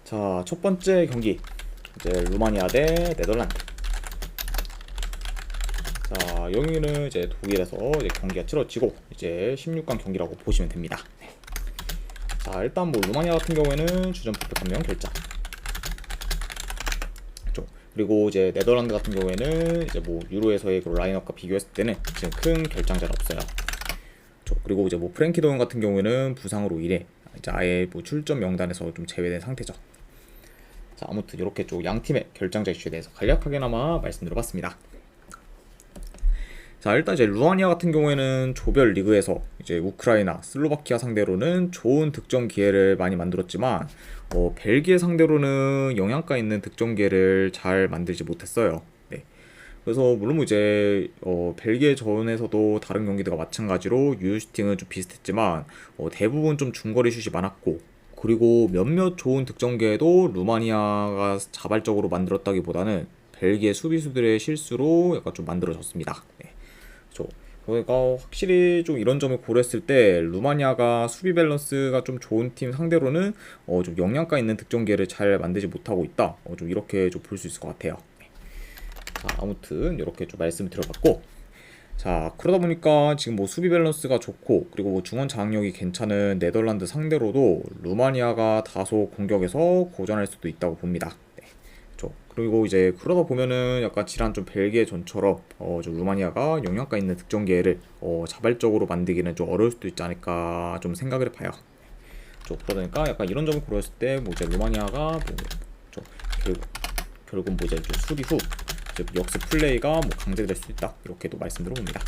자, 첫 번째 경기 이제 루마니아 대 네덜란드. 자, 여기는 이제 독일에서 이제 경기가 치러지고 이제 16강 경기라고 보시면 됩니다. 네. 자, 일단 뭐 루마니아 같은 경우에는 주전 포백 1명 결장. 그리고 이제 네덜란드 같은 경우에는 이제 뭐 유로에서의 그 라인업과 비교했을 때는 지금 큰 결장자는 없어요. 그리고 이제 뭐 프랭키 도영 같은 경우에는 부상으로 인해 이제 아예 뭐 출전 명단에서 좀 제외된 상태죠. 자, 아무튼 이렇게 쭉 양 팀의 결장자 이슈에 대해서 간략하게나마 말씀드려봤습니다. 자, 일단 이제 루마니아 같은 경우에는 조별 리그에서 이제 우크라이나, 슬로바키아 상대로는 좋은 득점 기회를 많이 만들었지만 벨기에 상대로는 영향가 있는 득점 기회를 잘 만들지 못했어요. 네. 그래서 물론 이제 벨기에 전에서도 다른 경기들과 마찬가지로 유효 슈팅은 좀 비슷했지만 대부분 좀 중거리 슛이 많았고, 그리고 몇몇 좋은 득점 기회도 루마니아가 자발적으로 만들었다기보다는 벨기에 수비수들의 실수로 약간 좀 만들어졌습니다. 네. 그렇죠. 그러니까 확실히 좀 이런 점을 고려했을 때 루마니아가 수비 밸런스가 좀 좋은 팀 상대로는 좀 영향가 있는 득점 기회를 잘 만들지 못하고 있다. 좀 이렇게 좀 볼 수 있을 것 같아요. 자, 아무튼 이렇게 좀 말씀을 드려봤고, 자, 그러다 보니까 지금 뭐 수비 밸런스가 좋고 그리고 뭐 중원 장악력이 괜찮은 네덜란드 상대로도 루마니아가 다소 공격에서 고전할 수도 있다고 봅니다. 네. 그리고 이제 그러다 보면은 약간 지난 좀 벨기에 전처럼 좀 루마니아가 영향가 있는 득점 기회를 자발적으로 만들기는 좀 어려울 수도 있지 않을까 좀 생각을 해봐요. 그러다 보니까 약간 이런 점을 고려했을 때 뭐 이제 루마니아가 좀 결국 뭐 이제 좀 수비 후 이제 역습 플레이가 뭐 강제될 수 있다, 이렇게도 말씀드려봅니다.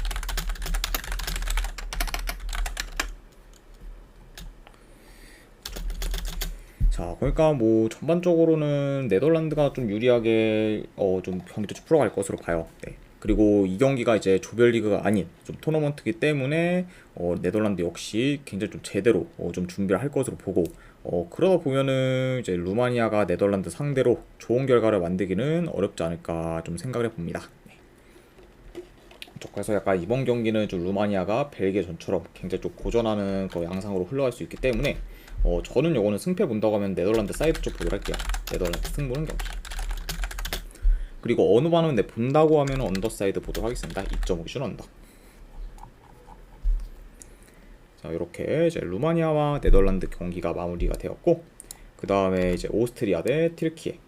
자, 그러니까 뭐 전반적으로는 네덜란드가 좀 유리하게 좀 경기도 좀 풀어갈 것으로 봐요. 네. 그리고 이 경기가 이제 조별리그가 아닌 좀 토너먼트이기 때문에 네덜란드 역시 굉장히 좀 제대로 좀 준비를 할 것으로 보고, 그러다 보면은 이제 루마니아가 네덜란드 상대로 좋은 결과를 만들기는 어렵지 않을까 좀 생각을 해봅니다. 네. 그래서 약간 이번 경기는 좀 루마니아가 벨기에 전처럼 굉장히 좀 고전하는 그 양상으로 흘러갈 수 있기 때문에 저는 요거는 승패 본다고 하면 네덜란드 사이드 쪽 보도록 할게요. 네덜란드 승부는 경기. 그리고 어느 반은 본다고 하면 언더사이드 보도록 하겠습니다. 2.5슛 언더. 자, 이렇게 이제 루마니아와 네덜란드 경기가 마무리가 되었고, 그 다음에 이제 오스트리아 대 튀르키예.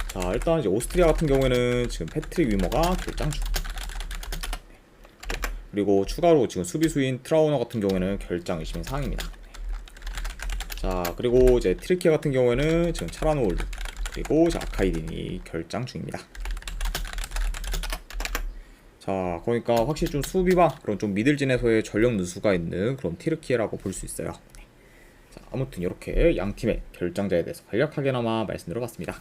자, 일단 이제 오스트리아 같은 경우에는 지금 패트릭 위머가 결장 중. 그리고 추가로 지금 수비수인 트라우너 같은 경우에는 결장 의심 사항입니다. 자, 그리고 이제 튀르키예 같은 경우에는 지금 차라노올루 그리고 아카이딘이 결장 중입니다. 자, 그러니까 확실히 좀 수비와 그런 좀 미들진에서의 전력 누수가 있는 그런 튀르키예라고 볼 수 있어요. 자, 아무튼 이렇게 양 팀의 결장자에 대해서 간략하게나마 말씀드려봤습니다.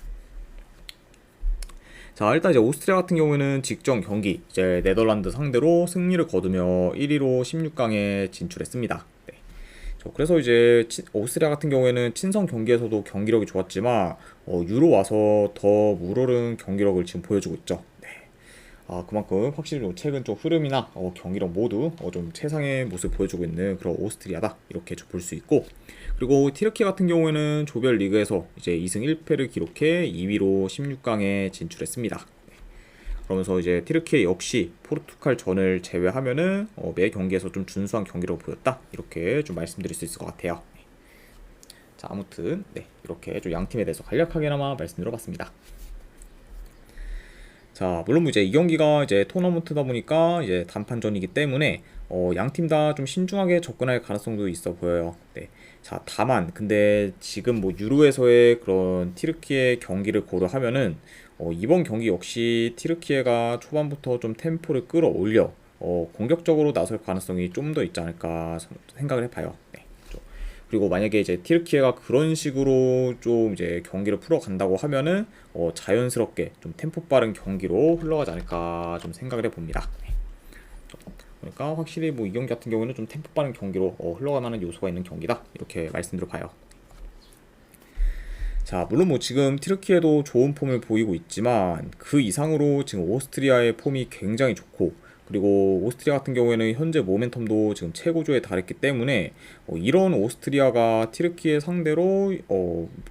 자, 일단 이제 오스트리아 같은 경우에는 직전 경기 이제 네덜란드 상대로 승리를 거두며 1위로 16강에 진출했습니다. 네. 그래서 이제 오스트리아 같은 경우에는 친선 경기에서도 경기력이 좋았지만 유로 와서 더 물오른 경기력을 지금 보여주고 있죠. 네. 그만큼 확실히 최근 좀 흐름이나 경기력 모두 좀 최상의 모습을 보여주고 있는 그런 오스트리아다, 이렇게 좀 볼 수 있고, 그리고 튀르키예 같은 경우에는 조별 리그에서 이제 2승 1패를 기록해 2위로 16강에 진출했습니다. 그러면서 이제 튀르키예 역시 포르투갈 전을 제외하면은 매 경기에서 좀 준수한 경기력을 보였다, 이렇게 좀 말씀드릴 수 있을 것 같아요. 자, 아무튼 네, 이렇게 좀 양 팀에 대해서 간략하게나마 말씀드려봤습니다. 자, 물론 이제 이 경기가 이제 토너먼트다 보니까 이제 단판전이기 때문에 양 팀 다 좀 신중하게 접근할 가능성도 있어 보여요. 네. 자, 다만 근데 지금 뭐 유로에서의 그런 튀르키예 경기를 고려하면은 이번 경기 역시 튀르키예가 초반부터 좀 템포를 끌어올려 공격적으로 나설 가능성이 좀 더 있지 않을까 생각을 해봐요. 네. 그리고 만약에 이제 튀르키예가 그런 식으로 좀 이제 경기를 풀어간다고 하면은 자연스럽게 좀 템포 빠른 경기로 흘러가지 않을까 좀 생각을 해봅니다. 네. 그러니까 확실히 뭐 이 경기 같은 경우는 좀 템포 빠른 경기로 흘러가는 요소가 있는 경기다, 이렇게 말씀드려봐요. 자, 물론 뭐 지금 튀르키예도 좋은 폼을 보이고 있지만 그 이상으로 지금 오스트리아의 폼이 굉장히 좋고, 그리고 오스트리아 같은 경우에는 현재 모멘텀도 지금 최고조에 달했기 때문에 이런 오스트리아가 튀르키예 상대로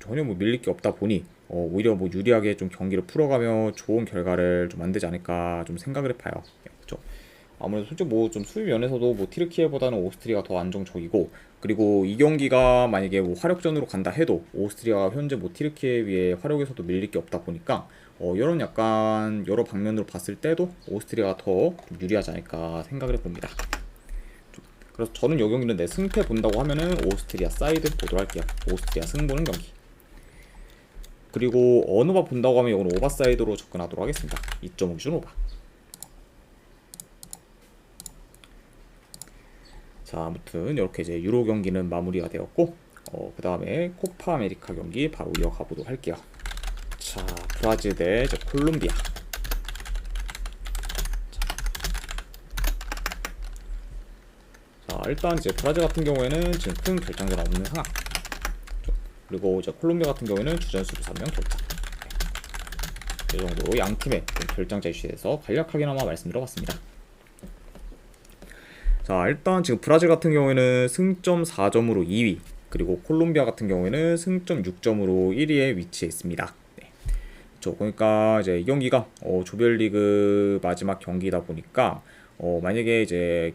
전혀 뭐 밀릴 게 없다 보니 오히려 뭐 유리하게 좀 경기를 풀어가며 좋은 결과를 좀 만들지 않을까 좀 생각을 해봐요. 그렇죠. 아무래도 솔직히 뭐 좀 수비 면에서도 뭐 튀르키예보다는 오스트리아가 더 안정적이고, 그리고 이 경기가 만약에 뭐 화력전으로 간다 해도 오스트리아가 현재 뭐 튀르키예에 비해 화력에서도 밀릴 게 없다 보니까 이런 약간 여러 방면으로 봤을 때도 오스트리아가 더 좀 유리하지 않을까 생각을 해봅니다. 그래서 저는 이 경기는 내 승패 본다고 하면은 오스트리아 사이드 보도록 할게요. 오스트리아 승 보는 경기. 그리고 어느바 본다고 하면 이건 오바 사이드로 접근하도록 하겠습니다. 2.5 기준 오바. 자, 아무튼 이렇게 이제 유로 경기는 마무리가 되었고, 그 다음에 코파 아메리카 경기 바로 이어가 보도록 할게요. 자, 브라질 대 이제 콜롬비아. 자, 일단 이제 브라질 같은 경우에는 지금 큰 결장전 없는 상황. 그리고 이제 콜롬비아 같은 경우에는 주전수로 3명 결장. 이 정도로 양 팀의 결장자 이슈에 대해서 간략하게나마 말씀드려봤습니다. 자, 일단 지금 브라질 같은 경우에는 승점 4점으로 2위, 그리고 콜롬비아 같은 경우에는 승점 6점으로 1위에 위치해 있습니다. 네. 그러니까 이제 이 경기가 조별리그 마지막 경기다 보니까 만약에 이제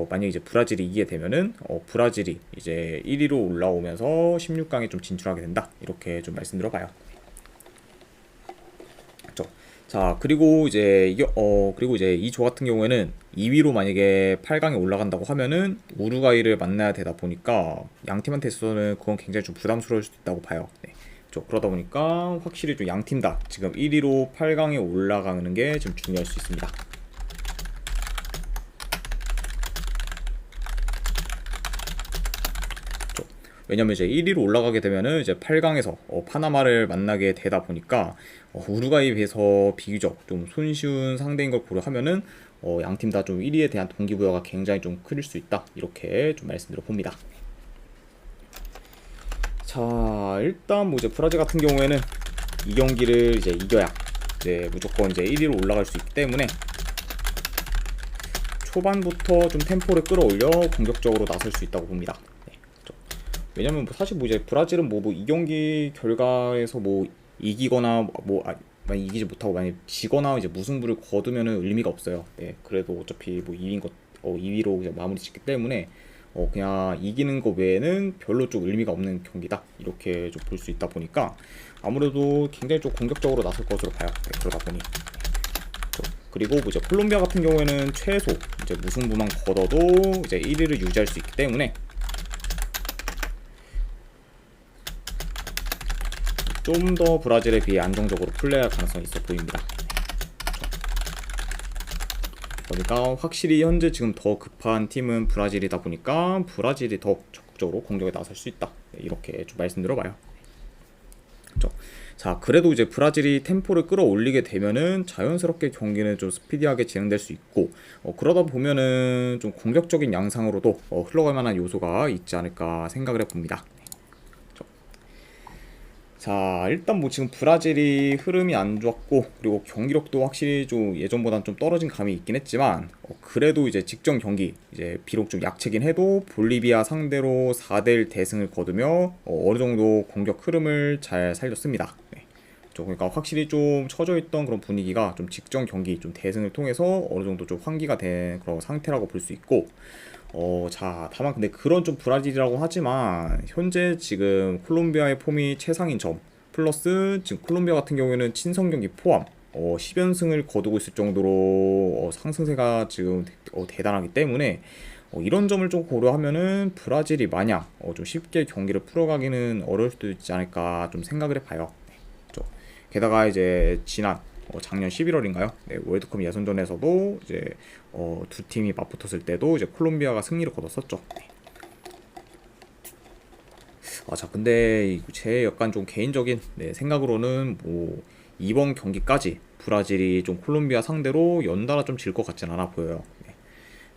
만약에 이제 브라질이 이기게 되면은 브라질이 이제 1위로 올라오면서 16강에 좀 진출하게 된다, 이렇게 좀 말씀드려봐요. 자, 그리고 이제 이 조 같은 경우에는 2위로 만약에 8강에 올라간다고 하면은 우루과이를 만나야 되다 보니까 양 팀한테 있어서는 그건 굉장히 좀 부담스러울 수도 있다고 봐요. 네. 그러다 보니까 확실히 좀 양 팀 다 지금 1위로 8강에 올라가는 게 좀 중요할 수 있습니다. 왜냐면 이제 1위로 올라가게 되면은 이제 8강에서 파나마를 만나게 되다 보니까 우루과이에 비해서 비교적 좀 손쉬운 상대인 걸 고려하면은 양 팀 다 좀 1위에 대한 동기부여가 굉장히 좀 클 수 있다, 이렇게 좀 말씀드려 봅니다. 자, 일단 뭐 이제 브라질 같은 경우에는 이 경기를 이제 이겨야 이제 무조건 이제 1위로 올라갈 수 있기 때문에 초반부터 좀 템포를 끌어올려 공격적으로 나설 수 있다고 봅니다. 왜냐면 뭐 사실 뭐 이제 브라질은 뭐 이 경기 결과에서 뭐 이기거나 만약 이기지 못하고 만약 지거나 이제 무승부를 거두면은 의미가 없어요. 네, 그래도 어차피 뭐 2위로 이제 마무리 짓기 때문에 그냥 이기는 거 외에는 별로 좀 의미가 없는 경기다, 이렇게 좀 볼 수 있다 보니까 아무래도 굉장히 좀 공격적으로 나설 것으로 봐요. 네, 그러다 보니. 그리고 뭐 이제 콜롬비아 같은 경우에는 최소 이제 무승부만 거둬도 이제 1위를 유지할 수 있기 때문에 좀 더 브라질에 비해 안정적으로 플레이할 가능성이 있어 보입니다. 그러니까 확실히 현재 지금 더 급한 팀은 브라질이다 보니까 브라질이 더 적극적으로 공격에 나설 수 있다, 이렇게 좀 말씀드려봐요. 자, 그래도 이제 브라질이 템포를 끌어올리게 되면은 자연스럽게 경기는 좀 스피디하게 진행될 수 있고, 그러다 보면은 좀 공격적인 양상으로도 흘러갈 만한 요소가 있지 않을까 생각을 해봅니다. 자, 일단 뭐 지금 브라질이 흐름이 안 좋았고, 그리고 경기력도 확실히 좀 예전보다는 좀 떨어진 감이 있긴 했지만 그래도 이제 직전 경기 이제 비록 좀 약체긴 해도 볼리비아 상대로 4대1 대승을 거두며 어느 정도 공격 흐름을 잘 살렸습니다. 네. 그러니까 확실히 좀 처져 있던 그런 분위기가 좀 직전 경기 좀 대승을 통해서 어느 정도 좀 환기가 된 그런 상태라고 볼 수 있고, 자, 다만 근데 그런 좀 브라질이라고 하지만 현재 지금 콜롬비아의 폼이 최상인 점 플러스 지금 콜롬비아 같은 경우에는 친선 경기 포함 10연승을 거두고 있을 정도로 상승세가 지금 대단하기 때문에 이런 점을 좀 고려하면은 브라질이 마냥 좀 쉽게 경기를 풀어가기는 어려울 수도 있지 않을까 좀 생각을 해봐요. 게다가 이제 지난 작년 11월인가요? 네, 월드컵 예선전에서도 이제 두 팀이 맞붙었을 때도 이제 콜롬비아가 승리를 거뒀었죠. 네. 자, 근데 제 약간 좀 개인적인 생각으로는 뭐 이번 경기까지 브라질이 좀 콜롬비아 상대로 연달아 좀 질 것 같진 않아 보여요. 네.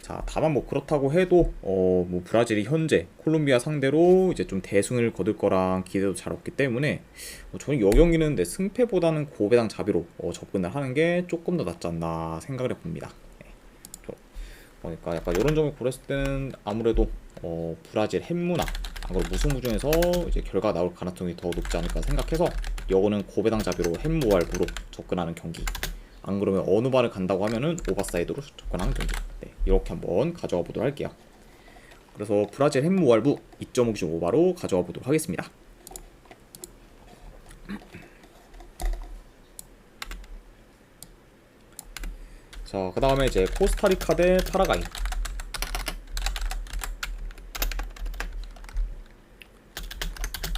자, 다만 뭐 그렇다고 해도 뭐 브라질이 현재 콜롬비아 상대로 이제 좀 대승을 거둘 거랑 기대도 잘 없기 때문에 저는 이 경기는 승패보다는 고배당 자비로 접근을 하는 게 조금 더 낫지 않나 생각을 해봅니다. 네. 그러니까 약간 이런 점을 고렸을 때는 아무래도 브라질 햄무나 안 그래도 무승부 중에서 이제 결과가 나올 가능성이 더 높지 않을까 생각해서 이거는 고배당 자비로 햄무알부로 접근하는 경기. 안 그러면 어느 발을 간다고 하면은 오버사이드로 접근하는 경기. 네, 이렇게 한번 가져가 보도록 할게요. 그래서 브라질 햄무알부 2.595바로 가져가 보도록 하겠습니다. 자, 그 다음에 이제 코스타리카 대 파라과이.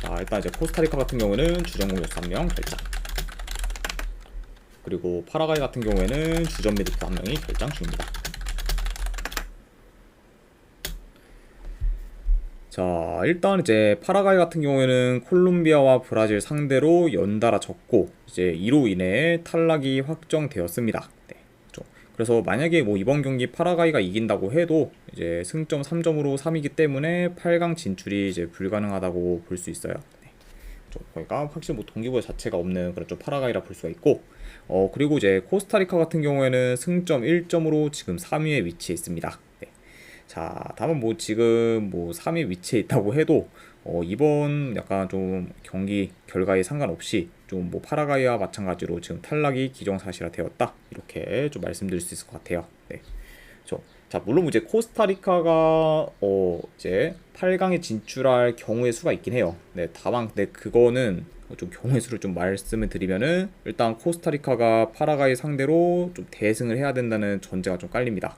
자, 일단 이제 코스타리카 같은 경우에는 주전 공격수 1명 결장. 그리고 파라과이 같은 경우에는 주전 메디크 1명이 결장 중입니다. 자, 일단 이제 파라과이 같은 경우에는 콜롬비아와 브라질 상대로 연달아 졌고 이제 이로 인해 탈락이 확정되었습니다. 네, 그렇죠. 그래서 만약에 뭐 이번 경기 파라과이가 이긴다고 해도 이제 승점 3점으로 3이기 때문에 8강 진출이 이제 불가능하다고 볼 수 있어요. 네, 그렇죠. 그러니까 확실히 뭐 동기부여 자체가 없는 그런 좀 파라과이라 볼 수가 있고 그리고 이제 코스타리카 같은 경우에는 승점 1점으로 지금 3위에 위치해 있습니다. 네. 자, 다만 뭐 지금 뭐 3위 위치에 있다고 해도 이번 약간 좀 경기 결과에 상관없이 좀 뭐 파라과이와 마찬가지로 지금 탈락이 기정사실화 되었다 이렇게 좀 말씀드릴 수 있을 것 같아요. 네, 자, 물론 이제 코스타리카가 이제 8강에 진출할 경우의 수가 있긴 해요. 네, 다만 근데 그거는 좀 경우의 수를 좀 말씀을 드리면은 일단 코스타리카가 파라과이 상대로 좀 대승을 해야 된다는 전제가 좀 깔립니다.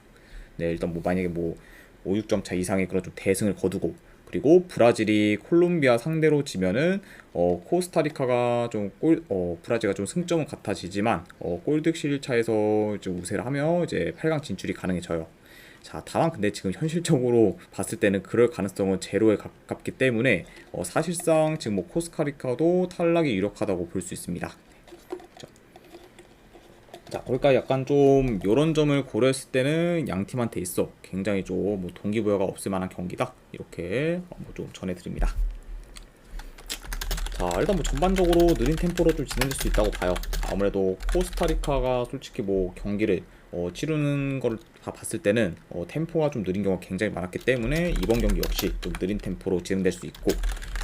네, 일단 뭐 만약에 뭐 5, 6점 차 이상의 그런 좀 대승을 거두고 그리고 브라질이 콜롬비아 상대로 지면은 코스타리카가 좀 브라질가 좀 승점은 같아지지만 골득실 차에서 이제 우세를 하며 이제 8강 진출이 가능해져요. 자, 다만 근데 지금 현실적으로 봤을 때는 그럴 가능성은 제로에 가깝기 때문에 사실상 지금 뭐 코스타리카도 탈락이 유력하다고 볼 수 있습니다. 자, 그러니까 약간 좀 이런 점을 고려했을 때는 양 팀한테 있어 굉장히 좀 뭐 동기부여가 없을 만한 경기다 이렇게 뭐 좀 전해드립니다. 자, 일단 뭐 전반적으로 느린 템포로 좀 진행될 수 있다고 봐요. 아무래도 코스타리카가 솔직히 뭐 경기를 치르는 걸 다 봤을 때는 템포가 좀 느린 경우가 굉장히 많았기 때문에 이번 경기 역시 좀 느린 템포로 진행될 수 있고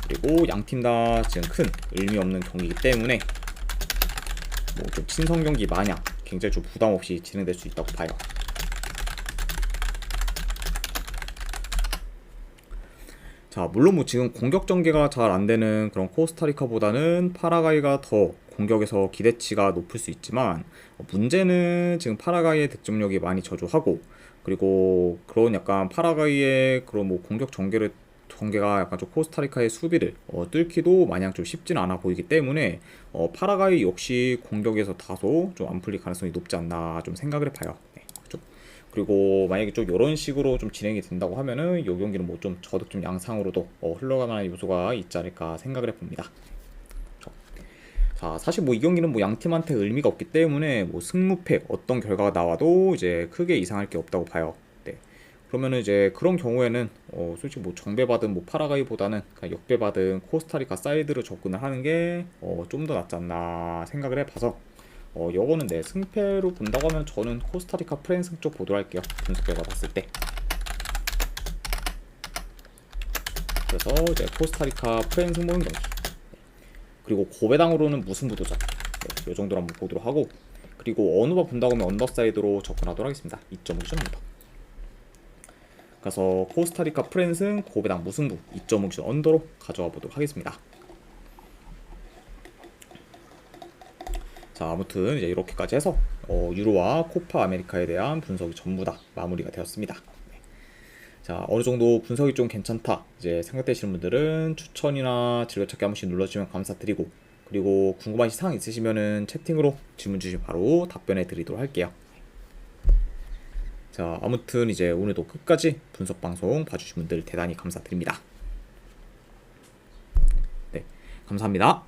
그리고 양 팀 다 지금 큰 의미 없는 경기이기 때문에 뭐 좀 친선 경기 마냥 굉장히 좀 부담 없이 진행될 수 있다고 봐요. 자, 물론 뭐 지금 공격 전개가 잘 안 되는 그런 코스타리카보다는 파라과이가 더 공격에서 기대치가 높을 수 있지만 문제는 지금 파라과이의 득점력이 많이 저조하고 그리고 그런 약간 파라과이의 그런 뭐 공격 전개가 약간 좀 코스타리카의 수비를 뚫기도 마냥 좀 쉽지는 않아 보이기 때문에 파라과이 역시 공격에서 다소 좀 안 풀릴 가능성이 높지 않나 좀 생각을 해봐요. 네, 그렇죠? 그리고 만약에 좀 이런 식으로 좀 진행이 된다고 하면은 이 경기는 뭐 좀 저득점 양상으로도 흘러갈 만한 요소가 있지 않을까 생각을 해봅니다. 자, 사실 뭐 이 경기는 뭐 양 팀한테 의미가 없기 때문에 뭐 승무패 어떤 결과가 나와도 이제 크게 이상할 게 없다고 봐요. 네. 그러면은 이제 그런 경우에는 솔직히 뭐 정배받은 뭐 파라과이보다는 그냥 역배받은 코스타리카 사이드로 접근을 하는 게 좀 더 낫지 않나 생각을 해봐서 요거는 네, 승패로 본다고 하면 저는 코스타리카 프랜승 쪽 보도록 할게요. 분석 결과 봤을 때. 그래서 이제 코스타리카 프랜승 보는 경기. 그리고 고배당으로는 무승부도전. 네, 이 정도로 한번 보도록 하고 그리고 어느 바 본다고 하면 언더사이드로 접근하도록 하겠습니다. 2.5점. 그래서 코스타리카 프랜승 고배당 무승부 2.5점 언더로 가져와 보도록 하겠습니다. 자, 아무튼 이제 이렇게까지 해서 유로와 코파 아메리카에 대한 분석이 전부 다 마무리가 되었습니다. 네. 자, 어느 정도 분석이 좀 괜찮다 이제 생각되시는 분들은 추천이나 즐겨찾기 한 번씩 눌러주시면 감사드리고 그리고 궁금하신 사항 있으시면은 채팅으로 질문 주시면 바로 답변해 드리도록 할게요. 자, 아무튼 이제 오늘도 끝까지 분석 방송 봐주신 분들 대단히 감사드립니다. 네, 감사합니다.